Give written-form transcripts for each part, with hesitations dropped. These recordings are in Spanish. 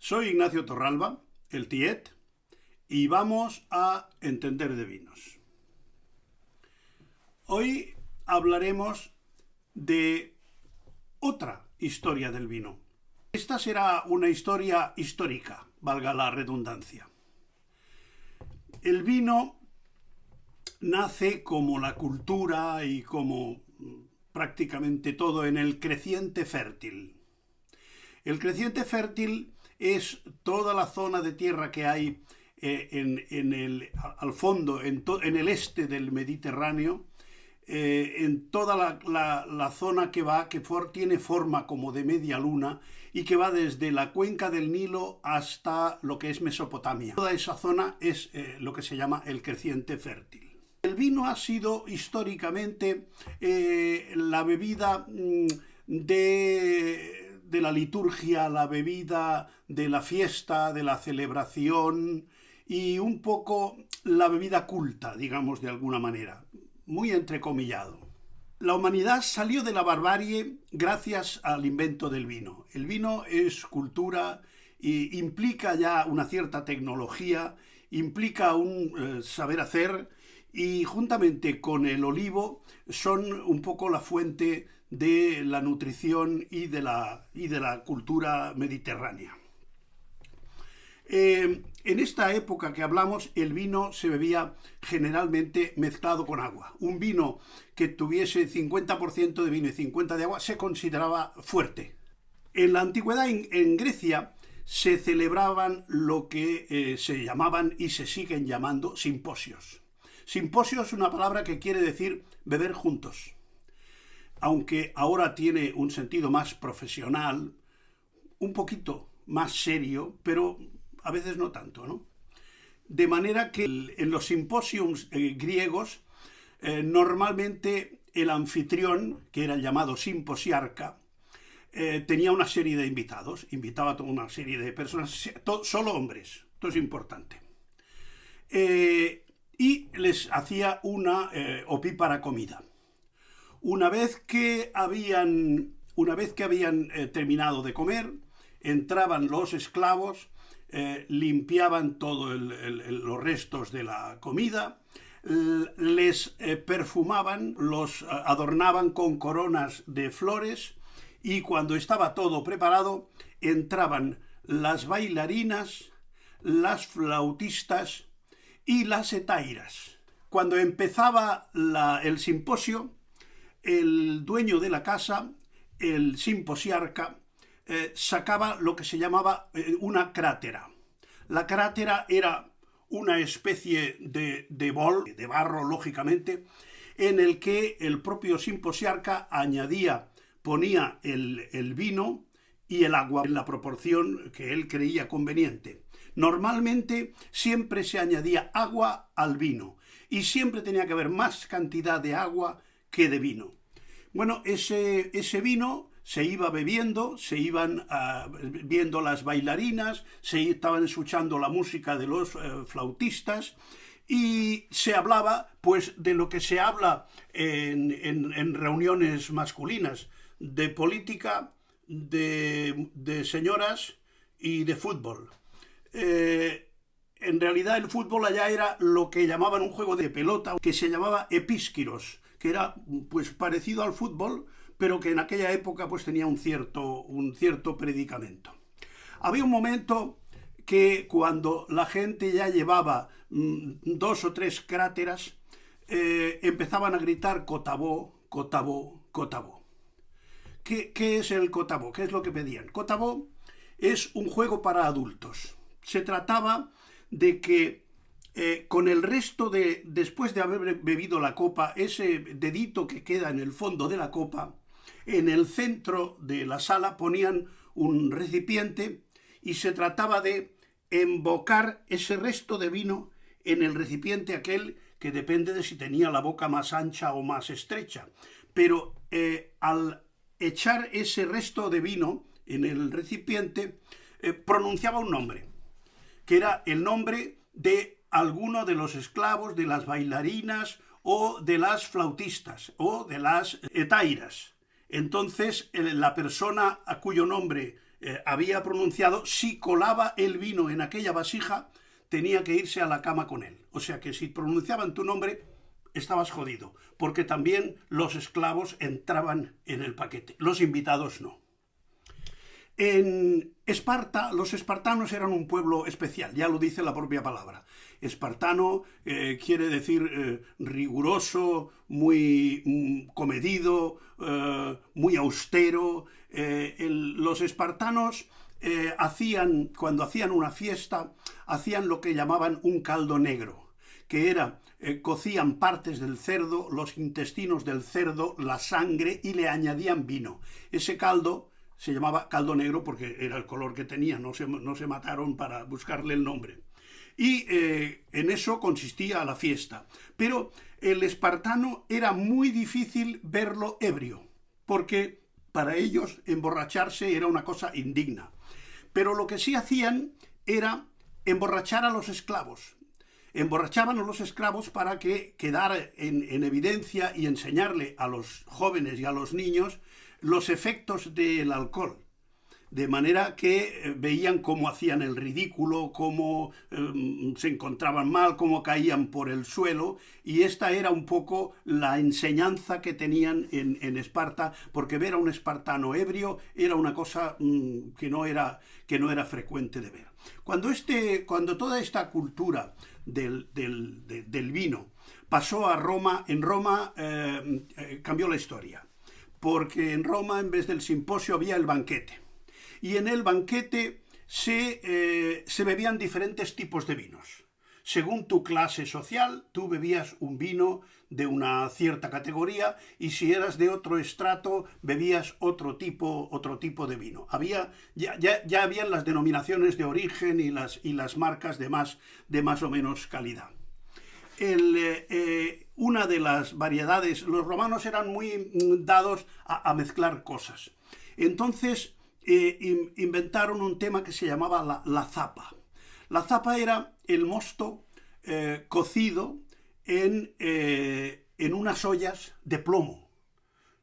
Soy Ignacio Torralba, el Tiet, y vamos a entender de vinos. Hoy hablaremos de otra historia del vino. Esta será una historia histórica, valga la redundancia. El vino nace como la cultura y como prácticamente todo en el creciente fértil. El creciente fértil es toda la zona de tierra que hay al fondo, en el este del Mediterráneo, en toda la zona que tiene forma como de media luna y que va desde la cuenca del Nilo hasta lo que es Mesopotamia. Toda esa zona es lo que se llama el creciente fértil. El vino ha sido históricamente la bebida de la liturgia, la bebida de la fiesta, de la celebración y un poco la bebida culta, digamos de alguna manera, muy entrecomillado. La humanidad salió de la barbarie gracias al invento del vino. El vino es cultura e implica ya una cierta tecnología, implica un saber hacer y juntamente con el olivo son un poco la fuente de la nutrición y de la cultura mediterránea. En esta época que hablamos, el vino se bebía generalmente mezclado con agua. Un vino que tuviese 50% de vino y 50% de agua se consideraba fuerte. En la antigüedad, en Grecia, se celebraban lo que se llamaban y se siguen llamando simposios. Simposio es una palabra que quiere decir beber juntos, aunque ahora tiene un sentido más profesional, un poquito más serio, pero a veces no tanto, ¿no? De manera que en los simposios griegos, normalmente el anfitrión, que era el llamado simposiarca, tenía una serie de invitados, invitaba a toda una serie de personas, solo hombres, esto es importante. Y les hacía una opípara comida. Una vez que habían terminado de comer, entraban los esclavos, limpiaban todos los restos de la comida, les perfumaban, los adornaban con coronas de flores y cuando estaba todo preparado entraban las bailarinas, las flautistas y las hetairas. Cuando empezaba el simposio, el dueño de la casa, el simposiarca, sacaba lo que se llamaba una crátera. La crátera era una especie de bol, de barro, lógicamente, en el que el propio simposiarca ponía el vino y el agua en la proporción que él creía conveniente. Normalmente siempre se añadía agua al vino y siempre tenía que haber más cantidad de agua que de vino. Bueno, ese vino se iba bebiendo, se iban viendo las bailarinas, se estaban escuchando la música de los flautistas y se hablaba pues de lo que se habla en reuniones masculinas, de política, de señoras y de fútbol. En realidad el fútbol allá era lo que llamaban un juego de pelota que se llamaba epískiros, que era pues parecido al fútbol, pero que en aquella época pues tenía un cierto predicamento. Había un momento que cuando la gente ya llevaba 2 o 3 cráteras, empezaban a gritar cotabó, cotabó, cotabó. ¿Qué es el cotabó? ¿Qué es lo que pedían? Cotabó es un juego para adultos. Se trataba de que con el resto después de haber bebido la copa, ese dedito que queda en el fondo de la copa, en el centro de la sala ponían un recipiente y se trataba de embocar ese resto de vino en el recipiente aquel que depende de si tenía la boca más ancha o más estrecha. Pero al echar ese resto de vino en el recipiente, pronunciaba un nombre, que era el nombre de alguno de los esclavos, de las bailarinas o de las flautistas o de las hetairas. Entonces, la persona a cuyo nombre había pronunciado, si colaba el vino en aquella vasija, tenía que irse a la cama con él. O sea que si pronunciaban tu nombre, estabas jodido, porque también los esclavos entraban en el paquete, los invitados no. En Esparta, los espartanos eran un pueblo especial, ya lo dice la propia palabra. Espartano quiere decir riguroso, muy comedido, muy austero. Los espartanos cuando hacían una fiesta, hacían lo que llamaban un caldo negro, que era, cocían partes del cerdo, los intestinos del cerdo, la sangre, y le añadían vino. Ese caldo se llamaba caldo negro porque era el color que tenía, no se mataron para buscarle el nombre. Y en eso consistía la fiesta. Pero el espartano era muy difícil verlo ebrio, porque para ellos emborracharse era una cosa indigna. Pero lo que sí hacían era emborrachar a los esclavos. Emborrachaban a los esclavos para que quedara en evidencia y enseñarle a los jóvenes y a los niños los efectos del alcohol, de manera que veían cómo hacían el ridículo, cómo se encontraban mal, cómo caían por el suelo, y esta era un poco la enseñanza que tenían en Esparta, porque ver a un espartano ebrio era una cosa que no era frecuente de ver. Cuando toda esta cultura del vino pasó a Roma, en Roma cambió la historia, porque en Roma, en vez del simposio, había el banquete. Y en el banquete se bebían diferentes tipos de vinos. Según tu clase social, tú bebías un vino de una cierta categoría, y si eras de otro estrato, bebías otro tipo de vino. Ya habían las denominaciones de origen y las marcas de más o menos calidad. Una de las variedades, los romanos eran muy dados a mezclar cosas. Entonces inventaron un tema que se llamaba la zapa. La zapa era el mosto cocido en unas ollas de plomo.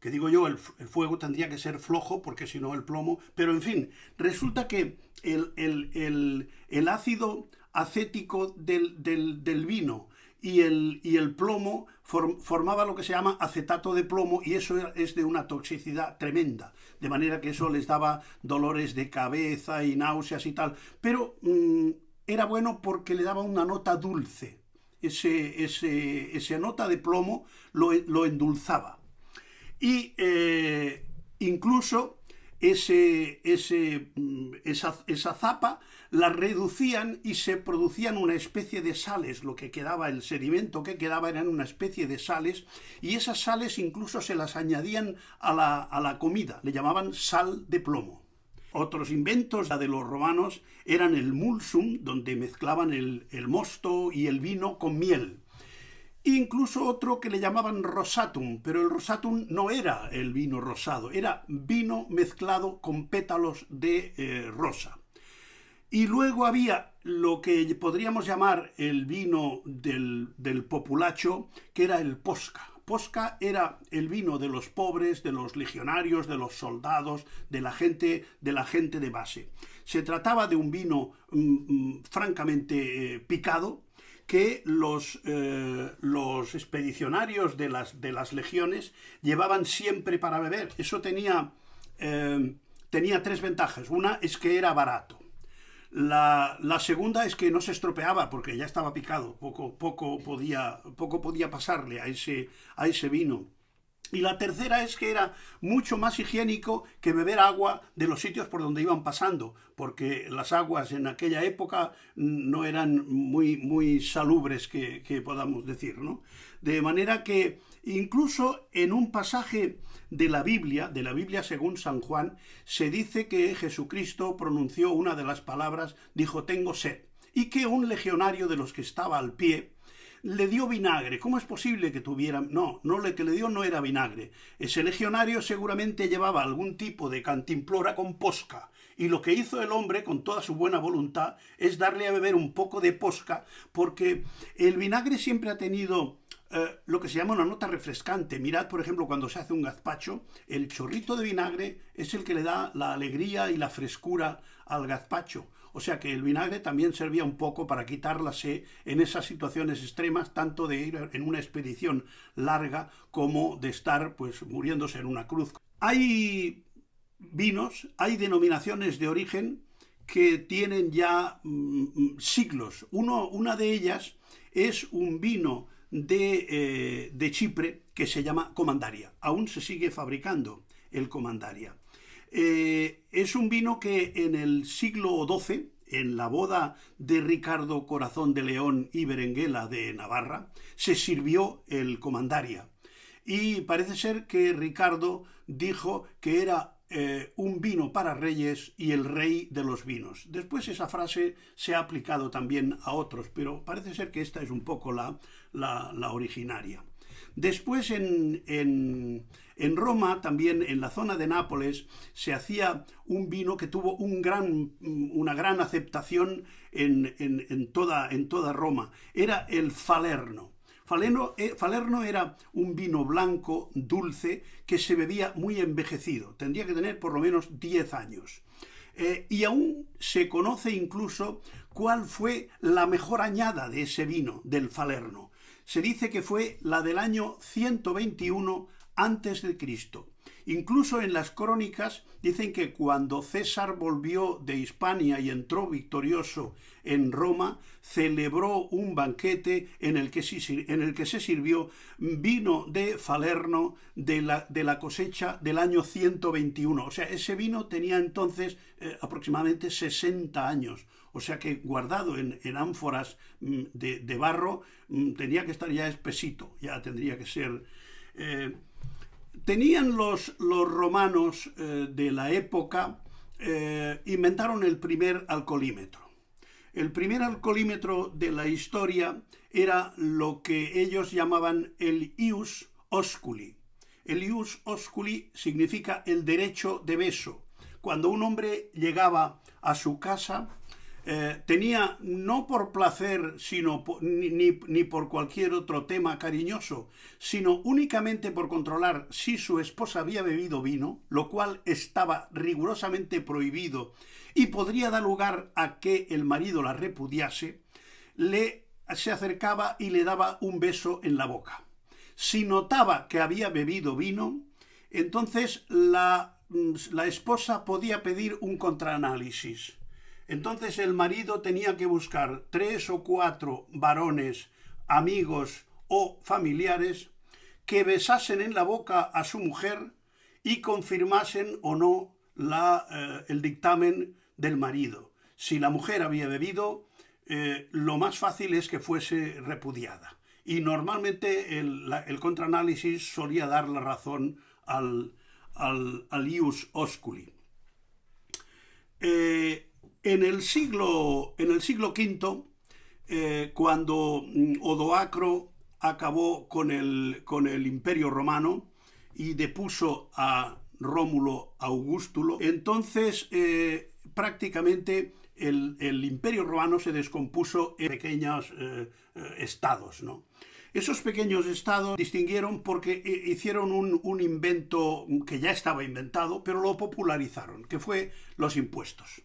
Que digo yo, el fuego tendría que ser flojo, porque si no el plomo... Pero en fin, resulta que el ácido acético del vino y el plomo formaba lo que se llama acetato de plomo, y eso es de una toxicidad tremenda, de manera que eso les daba dolores de cabeza y náuseas y tal, pero era bueno porque le daba una nota dulce. Esa nota de plomo lo endulzaba, y incluso esa zapa la reducían y se producían una especie de sales. Lo que quedaba, el sedimento que quedaba, eran una especie de sales, y esas sales incluso se las añadían a la comida, le llamaban sal de plomo. Otros inventos de los romanos eran el mulsum, donde mezclaban el mosto y el vino con miel. Incluso otro que le llamaban rosatum, pero el rosatum no era el vino rosado, era vino mezclado con pétalos de rosa. Y luego había lo que podríamos llamar el vino del populacho, que era el posca. Posca era el vino de los pobres, de los legionarios, de los soldados, de la gente de base. Se trataba de un vino francamente picado, que los expedicionarios de las legiones llevaban siempre para beber. Eso tenía tres ventajas. Una es que era barato. La segunda es que no se estropeaba porque ya estaba picado, poco podía pasarle a ese vino. Y la tercera es que era mucho más higiénico que beber agua de los sitios por donde iban pasando, porque las aguas en aquella época no eran muy salubres, que podamos decir, ¿no? De manera que incluso en un pasaje de la Biblia según San Juan, se dice que Jesucristo pronunció una de las palabras, dijo: tengo sed, y que un legionario de los que estaba al pie le dio vinagre. ¿Cómo es posible que tuviera? No, lo que le dio no era vinagre. Ese legionario seguramente llevaba algún tipo de cantimplora con posca, y lo que hizo el hombre, con toda su buena voluntad, es darle a beber un poco de posca, porque el vinagre siempre ha tenido lo que se llama una nota refrescante. Mirad, por ejemplo, cuando se hace un gazpacho, el chorrito de vinagre es el que le da la alegría y la frescura al gazpacho. O sea que el vinagre también servía un poco para quitar la sed en esas situaciones extremas, tanto de ir en una expedición larga como de estar pues muriéndose en una cruz. Hay vinos, hay denominaciones de origen que tienen ya siglos. Una de ellas es un vino de Chipre que se llama Comandaria. Aún se sigue fabricando el Comandaria. Es un vino que en el siglo XII, en la boda de Ricardo Corazón de León y Berenguela de Navarra, se sirvió el Comandaria. Y parece ser que Ricardo dijo que era un vino para reyes y el rey de los vinos. Después esa frase se ha aplicado también a otros, pero parece ser que esta es un poco la originaria. Después en Roma, también en la zona de Nápoles, se hacía un vino que tuvo una gran aceptación en toda Roma. Era el Falerno. Falerno era un vino blanco, dulce, que se bebía muy envejecido. Tendría que tener por lo menos 10 años. Y aún se conoce incluso cuál fue la mejor añada de ese vino, del Falerno. Se dice que fue la del año 121 antes de Cristo. Incluso en las crónicas dicen que cuando César volvió de Hispania y entró victorioso en Roma, celebró un banquete en el que se sirvió vino de Falerno de la cosecha del año 121. O sea, ese vino tenía entonces aproximadamente 60 años. O sea que guardado en ánforas de barro tenía que estar ya espesito, ya tendría que ser... Tenían los romanos de la época, inventaron el primer alcoholímetro. El primer alcoholímetro de la historia era lo que ellos llamaban el ius osculi. El ius osculi significa el derecho de beso. Cuando un hombre llegaba a su casa, tenía no por placer ni por cualquier otro tema cariñoso, sino únicamente por controlar si su esposa había bebido vino, lo cual estaba rigurosamente prohibido y podría dar lugar a que el marido la repudiase, se acercaba y le daba un beso en la boca. Si notaba que había bebido vino, entonces la esposa podía pedir un contraanálisis. Entonces el marido tenía que buscar 3 o 4 varones, amigos o familiares que besasen en la boca a su mujer y confirmasen o no el dictamen del marido. Si la mujer había bebido, lo más fácil es que fuese repudiada. Y normalmente el contraanálisis solía dar la razón al ius osculi. En el siglo V, cuando Odoacro acabó con el Imperio Romano y depuso a Rómulo Augustulo, entonces prácticamente el Imperio Romano se descompuso en pequeños estados, ¿no? Esos pequeños estados distinguieron porque hicieron un invento que ya estaba inventado, pero lo popularizaron, que fue los impuestos.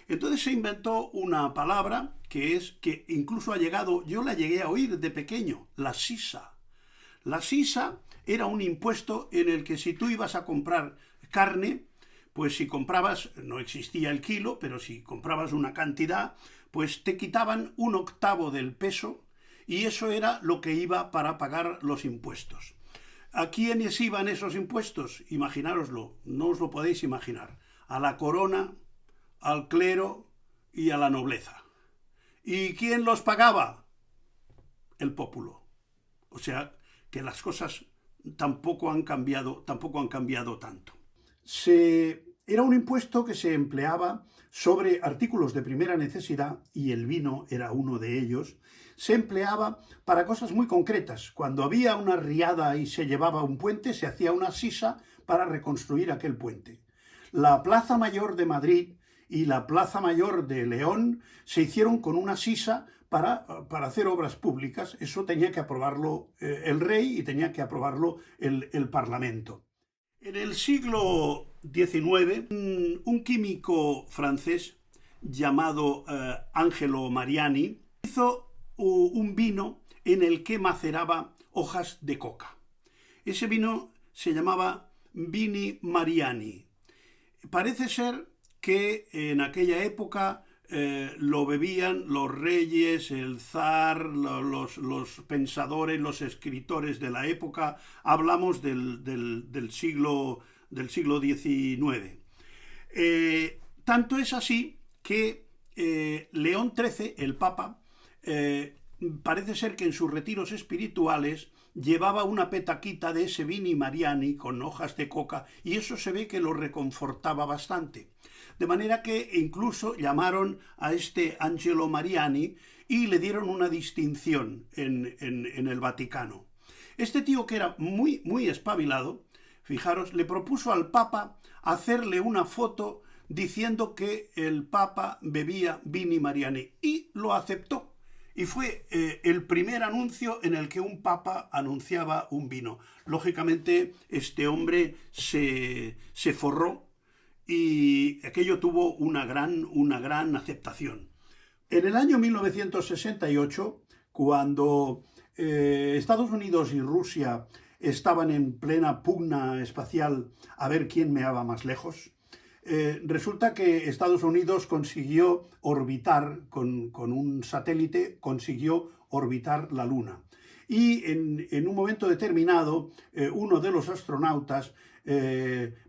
Entonces se inventó una palabra que incluso ha llegado, yo la llegué a oír de pequeño, la sisa. La sisa era un impuesto en el que si tú ibas a comprar carne, pues si comprabas, no existía el kilo, pero si comprabas una cantidad, pues te quitaban 1/8 del peso y eso era lo que iba para pagar los impuestos. ¿A quiénes iban esos impuestos? Imaginároslo, no os lo podéis imaginar. A la corona, al clero y a la nobleza. ¿Y quién los pagaba? El pópulo. O sea que las cosas tampoco han cambiado tanto. Era un impuesto que se empleaba sobre artículos de primera necesidad, y el vino era uno de ellos. Se empleaba para cosas muy concretas. Cuando había una riada y se llevaba un puente, se hacía una sisa para reconstruir aquel puente. La Plaza Mayor de Madrid y la Plaza Mayor de León se hicieron con una sisa para hacer obras públicas. Eso tenía que aprobarlo el rey y tenía que aprobarlo el Parlamento. En el siglo XIX, un químico francés llamado Angelo Mariani hizo un vino en el que maceraba hojas de coca. Ese vino se llamaba Vini Mariani. Parece ser que en aquella época lo bebían los reyes, el zar, los pensadores, los escritores de la época. Hablamos del siglo XIX. Tanto es así que León XIII, el Papa, parece ser que en sus retiros espirituales llevaba una petaquita de ese Vini Mariani con hojas de coca, y eso se ve que lo reconfortaba bastante. De manera que incluso llamaron a este Angelo Mariani y le dieron una distinción en el Vaticano. Este tío, que era muy espabilado, fijaros, le propuso al Papa hacerle una foto diciendo que el Papa bebía Vini Mariani, y lo aceptó. Y fue el primer anuncio en el que un papa anunciaba un vino. Lógicamente, este hombre se forró y aquello tuvo una gran aceptación. En el año 1968, cuando Estados Unidos y Rusia estaban en plena pugna espacial a ver quién meaba más lejos, resulta que Estados Unidos consiguió orbitar con un satélite, consiguió orbitar la Luna. Y en un momento determinado, uno de los astronautas,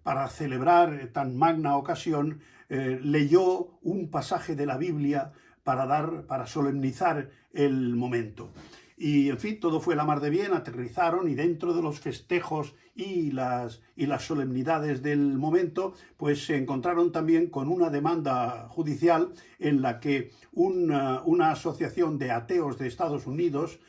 para celebrar tan magna ocasión, leyó un pasaje de la Biblia para solemnizar el momento. Y, en fin, todo fue la mar de bien, aterrizaron, y dentro de los festejos y las solemnidades del momento, pues se encontraron también con una demanda judicial en la que una asociación de ateos de Estados Unidos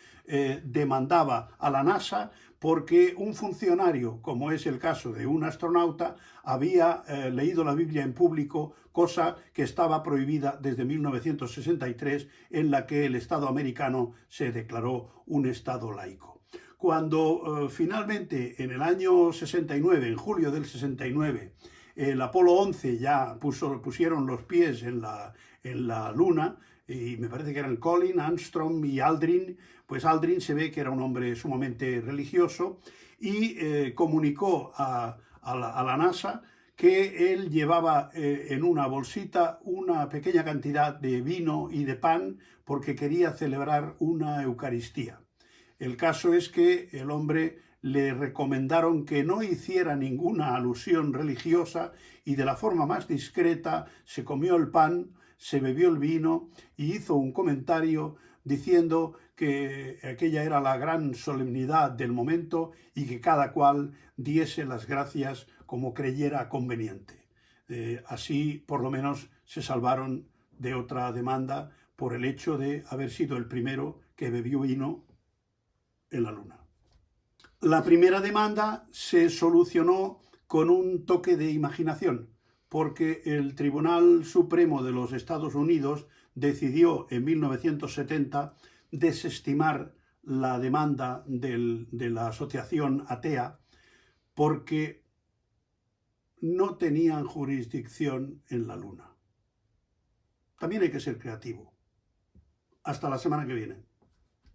demandaba a la NASA porque un funcionario, como es el caso de un astronauta, había leído la Biblia en público, cosa que estaba prohibida desde 1963, en la que el Estado americano se declaró un Estado laico. Cuando finalmente, en el año 69, en julio del 69, el Apolo 11 ya pusieron los pies en la Luna, y me parece que eran Colin, Armstrong y Aldrin, pues Aldrin se ve que era un hombre sumamente religioso, y comunicó a la NASA que él llevaba en una bolsita una pequeña cantidad de vino y de pan porque quería celebrar una Eucaristía. El caso es que el hombre le recomendaron que no hiciera ninguna alusión religiosa, y de la forma más discreta se comió el pan, se bebió el vino y hizo un comentario diciendo que aquella era la gran solemnidad del momento y que cada cual diese las gracias como creyera conveniente. Así, por lo menos, se salvaron de otra demanda por el hecho de haber sido el primero que bebió vino en la Luna. La primera demanda se solucionó con un toque de imaginación, porque el Tribunal Supremo de los Estados Unidos decidió en 1970 desestimar la demanda de la asociación atea porque no tenían jurisdicción en la Luna. También hay que ser creativo. Hasta la semana que viene.